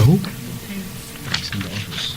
who? He's in the office.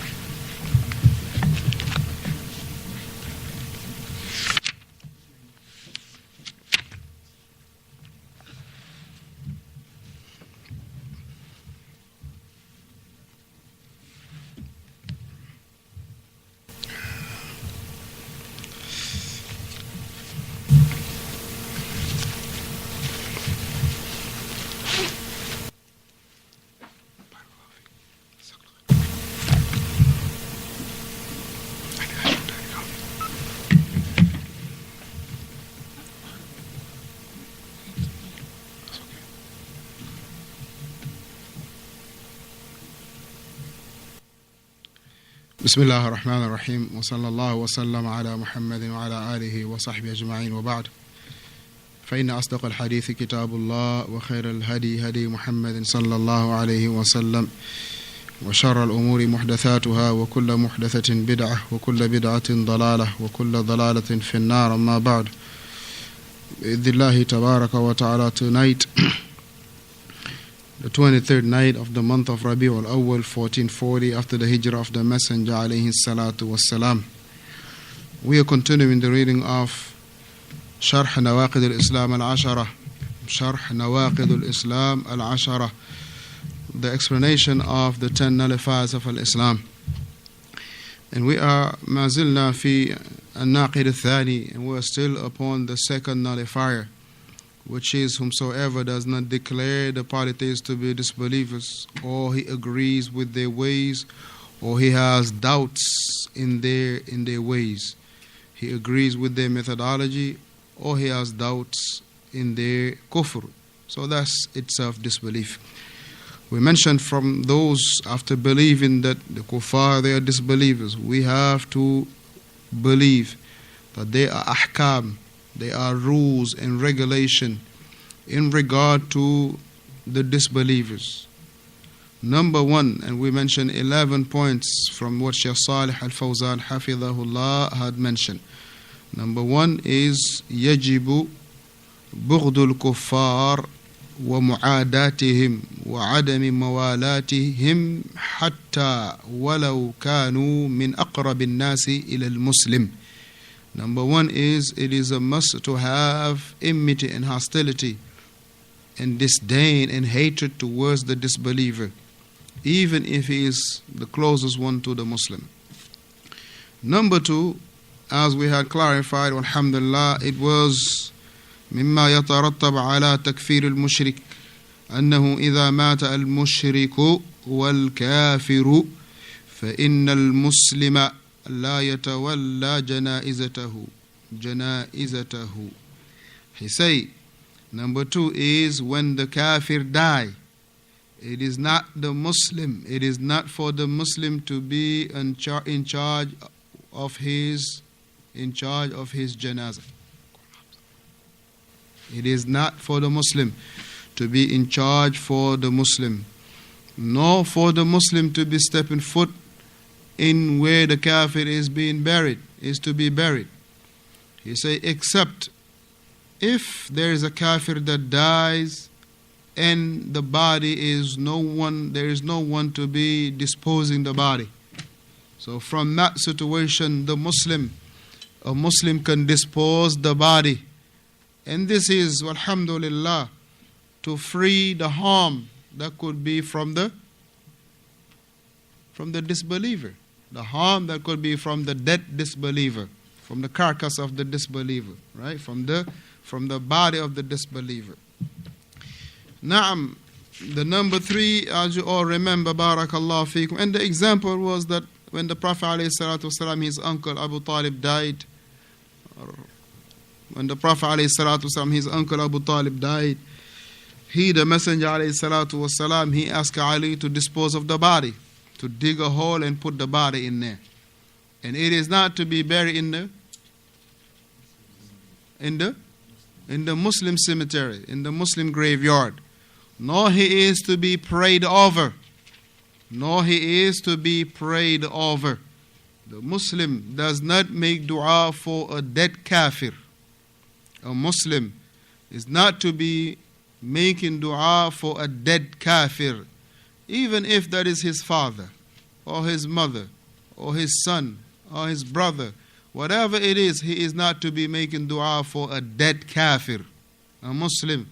بسم الله الرحمن الرحيم وصلى الله وسلم على محمد وعلى آله وصحبه أجمعين وبعد فإن أصدق الحديث كتاب الله وخير الهدي هدي محمد صلى الله عليه وسلم وشر الأمور محدثاتها وكل محدثة بدعة وكل بدعة ضلالة وكل ضلالة في النار أما بعد بإذن الله تبارك وتعالى tonight the 23rd night of the month of Rabi'ul Awwal 1440 after the hijrah of the Messenger alayhi salatu wassalam. We are continuing the reading of Sharh Nawaqidul Islam al-Ashara, Sharh Nawaqidul Islam al-Ashara, the explanation of the 10 nullifiers of al-Islam. And we are mazilna fi al-Naqid al-Thani, and we are still upon the second nullifier, which is whomsoever does not declare the polytheists to be disbelievers, or he agrees with their ways, or he has doubts in their ways. He agrees with their methodology, or he has doubts in their kufr. So that's itself disbelief. We mentioned from those, after believing that the kuffar, they are disbelievers, we have to believe that they are ahkam, they are rules and regulation in regard to the disbelievers. Number one, and we mentioned 11 points from what Shaykh Salih al-Fawzaan hafidhahullah had mentioned. Number one is يجب بغض الكفار ومعاداتهم وعدم موالاتهم حتى ولو كانوا من أقرب الناس إلى المسلم. Number one is, it is a must to have enmity and hostility and disdain and hatred towards the disbeliever, even if he is the closest one to the Muslim. Number two, as we had clarified, alhamdulillah, it was مما يترتب على تكفير المشرك أنه إذا مات المشرك والكافر فإن المسلم لا يتولى جنائزته. He say, number two is, when the kafir die, it is not the Muslim, it is not for the Muslim to be in charge of his janazah. It is not for the Muslim to be in charge for the Muslim, nor for the Muslim to be stepping foot in where the kafir is being buried, is to be buried. He say, except if there is a kafir that dies and the body is there is no one to be disposing the body. So from that situation, a Muslim can dispose the body. And this is, alhamdulillah, to free the harm that could be from the disbeliever. The harm that could be from the dead disbeliever, from the carcass of the disbeliever, right? From the body of the disbeliever. Naam, the number three, as you all remember, barakallahu feekum, and the example was that when the Prophet ﷺ, his uncle Abu Talib died, his uncle Abu Talib died, the Messenger ﷺ, he asked Ali to dispose of the body, to dig a hole and put the body in there. And it is not to be buried in the Muslim cemetery, in the Muslim graveyard. Nor he is to be prayed over. The Muslim does not make dua for a dead kafir. A Muslim is not to be making dua for a dead kafir. even if that is his father, or his mother, or his son, or his brother, whatever it is, he is not to be making dua for a dead kafir. A Muslim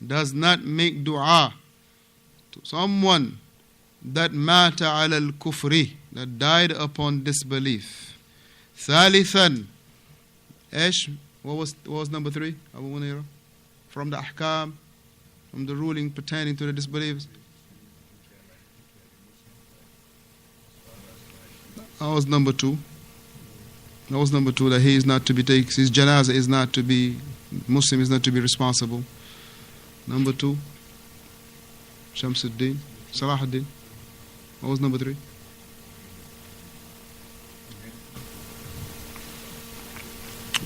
does not make dua to someone that mata ala al-kufri, that died upon disbelief. Thalithan, what was number 3? Abu Munira? From the ahkam, from the ruling pertaining to the disbelievers. That was number 2. That was number 2, that he is not to be taken, his janazah is not to be, Muslim is not to be responsible. Number 2, Shamsuddin, Salahuddin. What was number 3?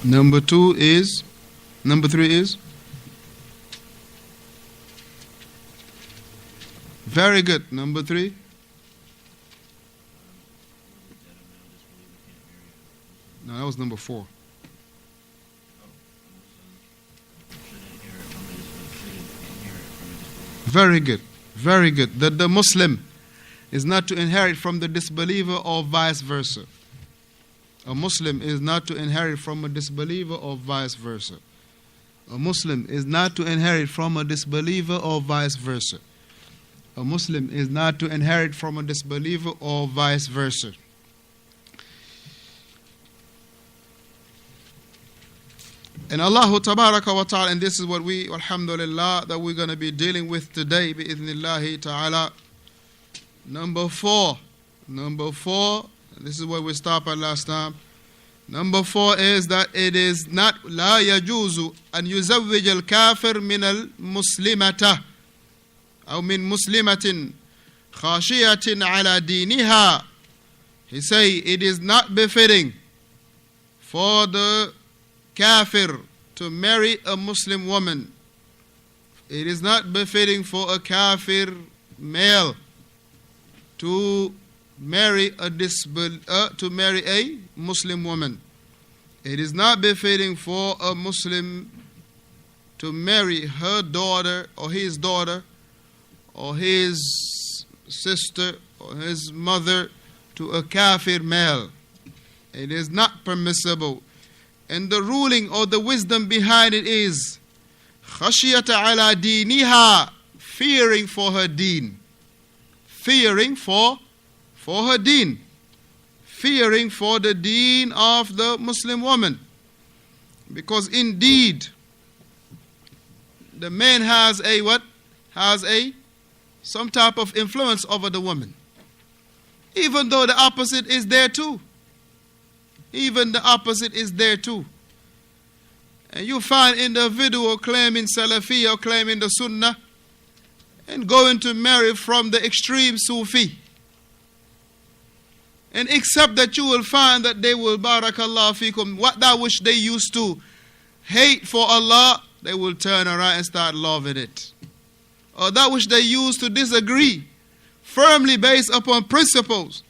Number 3 is very good. Number 3. No, that was number 4. Very good. Very good. That the Muslim is not to inherit from the disbeliever or vice versa. A Muslim is not to inherit from a disbeliever or vice versa. A Muslim is not to inherit from a disbeliever or vice versa. A Muslim is not to inherit from a disbeliever or vice versa. And Allah Tabaraka wa Ta'ala, and this is what we, alhamdulillah, that we're going to be dealing with today, bi'idhnillahi ta'ala. Number 4, this is where we stopped at last time. Number 4 is that it is not, لا يجوز أن يزوج الكافر من المسلمة أو من مسلمة خاشية على دينها. He say it is not befitting for the kafir to marry a Muslim woman. It is not befitting for a kafir male to marry a Muslim woman. It is not befitting for a Muslim to marry her daughter or his sister or his mother to a kafir male. It is not permissible. And the ruling or the wisdom behind it is khashiyata ala diniha, fearing for her deen. Fearing for her deen. Fearing for the deen of the Muslim woman. Because indeed, the man has a what? Has some type of influence over the woman. Even though the opposite is there too. Even the opposite is there too. And you find individual claiming Salafi or claiming the Sunnah and going to marry from the extreme Sufi. And except that you will find that they will, barakallah fikum, what that which they used to hate for Allah, they will turn around and start loving it. Or that which they used to disagree, firmly based upon principles,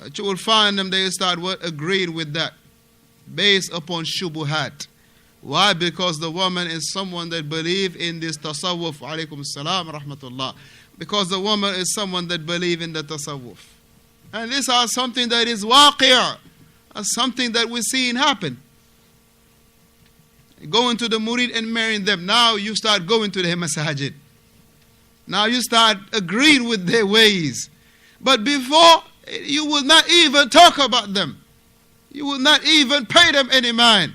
that you will find them, they start agreeing with that, based upon shubuhat. Why? Because the woman is someone that believes in this tasawwuf. Alaykum salam rahmatullah. Because the woman is someone that believes in the tasawwuf. And this is something that is waqi', something that we're seeing happen. Going to the murid and marrying them. Now you start going to the masajid. Now you start agreeing with their ways. But before, you will not even talk about them. You will not even pay them any mind.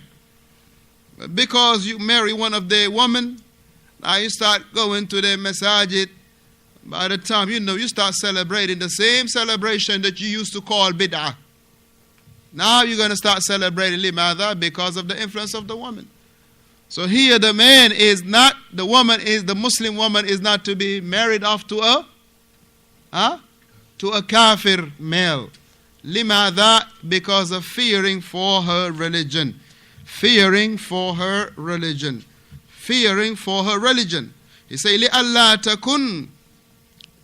But because you marry one of their women, now you start going to their masajid. By the time you start celebrating the same celebration that you used to call bid'ah. Now you're going to start celebrating limadha because of the influence of the woman. So here the man is not, the Muslim woman is not to be married off to a kafir male. Limadha, because of fearing for her religion. Fearing for her religion. Fearing for her religion. He say, لِأَلَّا تَكُنْ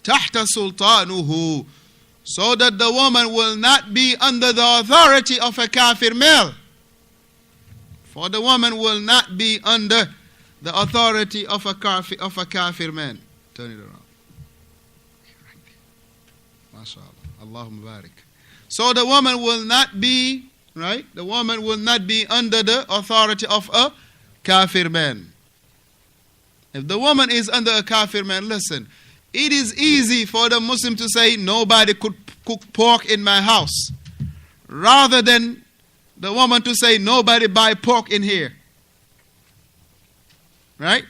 تَحْتَ سُلْطَانُهُ, so that the woman will not be under the authority of a kafir male. For the woman will not be under the authority of a kafir man. Turn it around. MashaAllah. Allahumma barik. So the woman will not be, right? The woman will not be under the authority of a kafir man. If the woman is under a kafir man, listen, it is easy for the Muslim to say, nobody could cook pork in my house, rather than the woman to say, nobody buy pork in here. Right?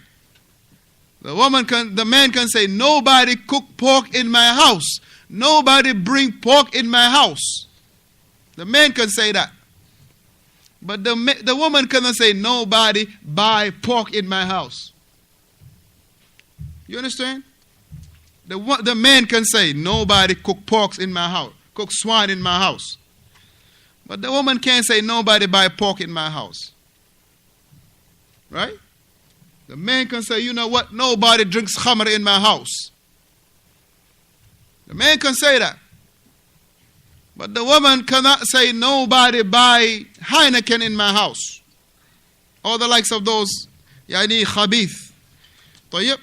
The man can say, nobody cook pork in my house. Nobody bring pork in my house. The man can say that. But the woman cannot say, nobody buy pork in my house. You understand? The man can say, nobody cook pork in my house, cook swine in my house. But the woman can't say, nobody buy pork in my house. Right? The man can say, you know what, nobody drinks khamr in my house. The man can say that. But the woman cannot say, nobody buy Heineken in my house. Or the likes of those, yani khabith. طيب.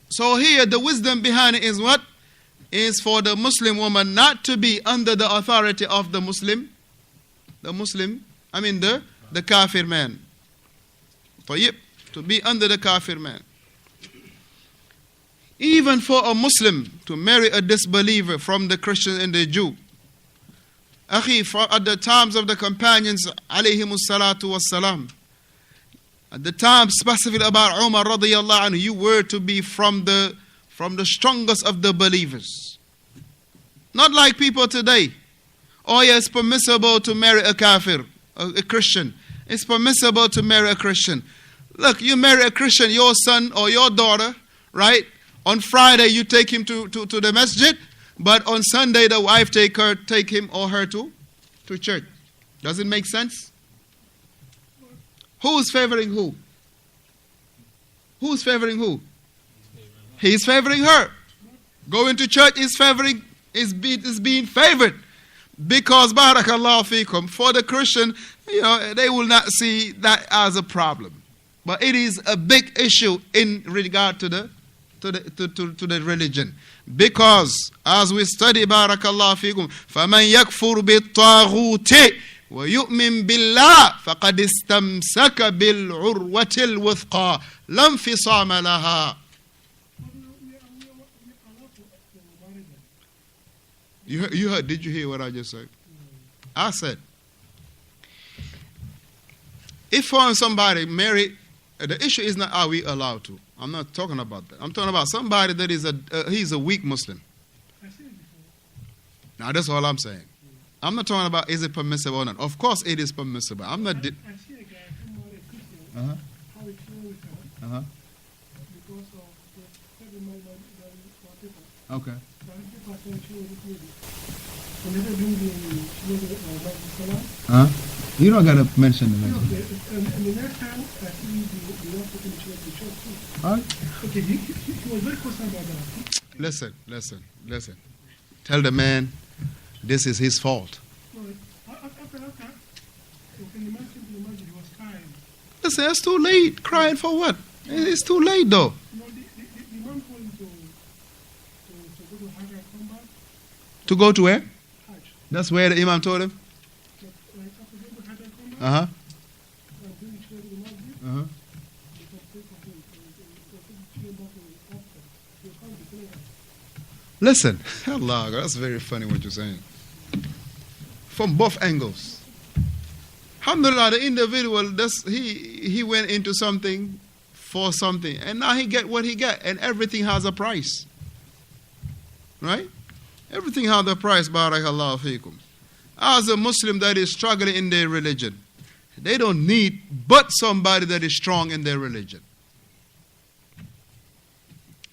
So here the wisdom behind it is what? Is for the Muslim woman not to be under the authority of the kafir man. طيب. To be under the kafir man. Even for a Muslim to marry a disbeliever from the Christian and the Jew. At the times of the companions, alayhimus salatu wassalam, at the time specifically about Umar radiyallahu anhu, you were to be from the strongest of the believers. Not like people today. Oh yeah, it's permissible to marry a kafir, a Christian. It's permissible to marry a Christian. Look, you marry a Christian, your son or your daughter, right? On Friday you take him to the masjid, but on Sunday the wife take him or her to church. Does it make sense? Who is favoring who? Who's favoring who? He's favoring her. Going to church is being favored. Because barakallahu fikum, for the Christian, they will not see that as a problem. But it is a big issue in regard to the religion. Because as we study barakallahu fikum, فَمَنْ يَكْفُرْ بِالطَّاغُوتِ وَيُؤْمِنْ بِاللَّهِ فَقَدْ اسْتَمْسَكَ بِالْعُرْوَةِ الْوُثْقَى لَا انْفِصَامَ لَهَا. You heard? Did you hear what I just said? I said, if somebody married, the issue is not are we allowed to. I'm not talking about that. I'm talking about somebody that is he's a weak Muslim. Now that's all I'm saying. I'm not talking about is it permissible or not. Of course it is permissible. I'm not. I see a guy who married a Christian. How he feel with her. Because of the every man that people. Okay. But people are saying she was with me. And they don't do the You don't gotta mention the name. Okay. And the next time I see the one talking to the church too. Huh? Okay, he was very concerned about that. Listen. Tell the man this is his fault. No, after that, when the man came to the masjid, he was crying. Listen, it's too late. Crying for what? It's too late though. You know, the man told him to go to Hajj and come back. To go to where? Hajj. That's where the Imam told him? Like after going to Hajj and come back. And bring the children to the masjid. Because they for him. He came back to after. He was coming to play her. Listen, Allah, that's very funny what you're saying. From both angles. Alhamdulillah, the individual, he went into something for something, and now he get what he get, and everything has a price. Right? Everything has a price, barakallahu feekum. As a Muslim that is struggling in their religion, they don't need but somebody that is strong in their religion.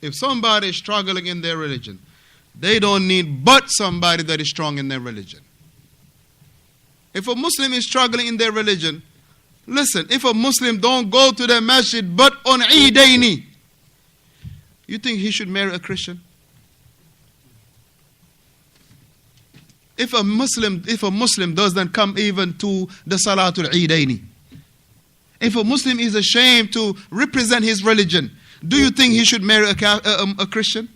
If somebody is struggling in their religion, they don't need but somebody that is strong in their religion. If a Muslim is struggling in their religion, listen, if a Muslim don't go to the masjid but on Eidaini, you think he should marry a Christian? If a Muslim doesn't come even to the Salatul Eidaini, if a Muslim is ashamed to represent his religion, do you think he should marry a Christian?